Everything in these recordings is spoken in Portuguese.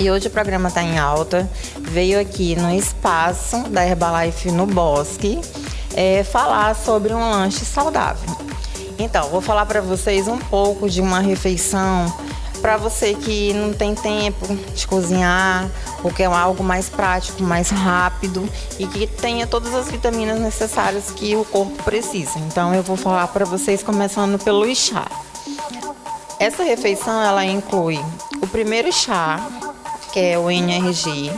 E hoje o programa está em alta. Veio aqui no espaço da Herbalife no Bosque falar sobre um lanche saudável. Então, vou falar para vocês um pouco de uma refeição para você que não tem tempo de cozinhar, ou quer algo mais prático, mais rápido e que tenha todas as vitaminas necessárias que o corpo precisa. Então, eu vou falar para vocês começando pelo chá. Essa refeição ela inclui o primeiro chá, que é o NRG.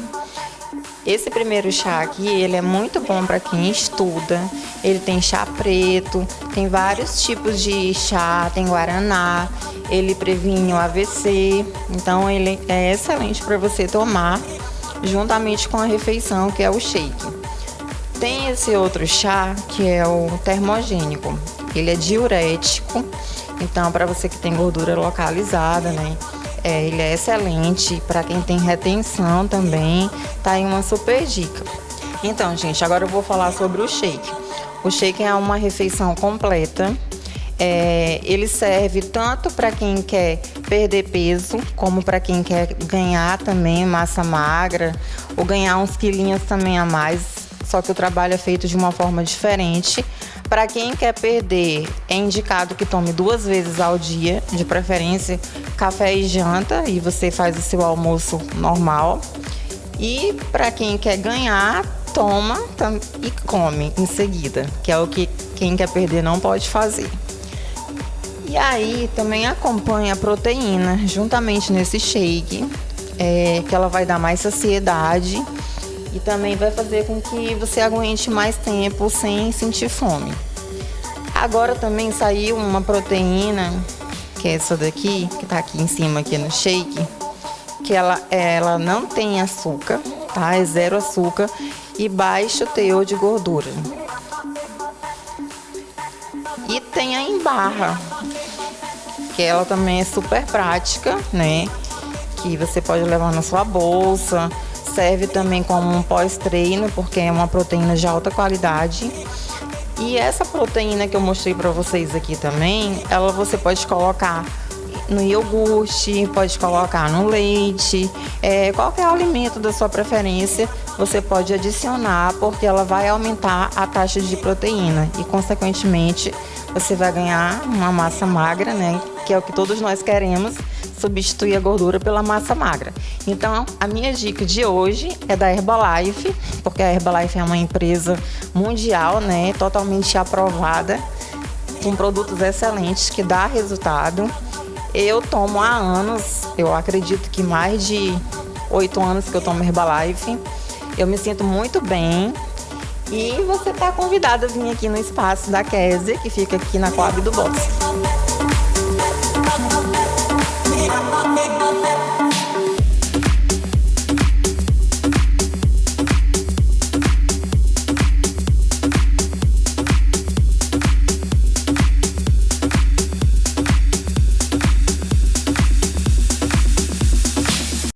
Esse primeiro chá aqui, ele é muito bom para quem estuda. Ele tem chá preto, tem vários tipos de chá, tem guaraná, ele previne o AVC. Então ele é excelente para você tomar juntamente com a refeição, que é o shake. Tem esse outro chá, que é o termogênico. Ele é diurético, então para você que tem gordura localizada, né? Ele é excelente para quem tem retenção também, tá aí uma super dica. Então, gente, agora eu vou falar sobre o shake. O shake é uma refeição completa. Ele serve tanto para quem quer perder peso, como para quem quer ganhar também massa magra, ou ganhar uns quilinhos também a mais, só que o trabalho é feito de uma forma diferente. Para quem quer perder, é indicado que tome 2 vezes ao dia, de preferência café e janta, e você faz o seu almoço normal. E para quem quer ganhar, toma e come em seguida, que é o que quem quer perder não pode fazer. E aí também acompanha a proteína juntamente nesse shake, que ela vai dar mais saciedade e também vai fazer com que você aguente mais tempo sem sentir fome. Agora também saiu uma proteína, que é essa daqui, que tá aqui em cima aqui no shake, que ela não tem açúcar, tá? É 0 açúcar e baixo teor de gordura. E tem a em barra, que ela também é super prática, né? Que você pode levar na sua bolsa. Serve também como um pós-treino, porque é uma proteína de alta qualidade. E essa proteína que eu mostrei para vocês aqui também, você pode colocar no iogurte, pode colocar no leite, qualquer alimento da sua preferência, você pode adicionar, porque ela vai aumentar a taxa de proteína e, consequentemente, você vai ganhar uma massa magra, né? Que é o que todos nós queremos, substituir a gordura pela massa magra. Então, a minha dica de hoje é da Herbalife, porque a Herbalife é uma empresa mundial, né? Totalmente aprovada, com produtos excelentes que dá resultado. Eu tomo há anos, eu acredito que mais de 8 anos que eu tomo Herbalife. Eu me sinto muito bem. E você está convidado a vir aqui no espaço da Kézia, que fica aqui na Coab do Bosque.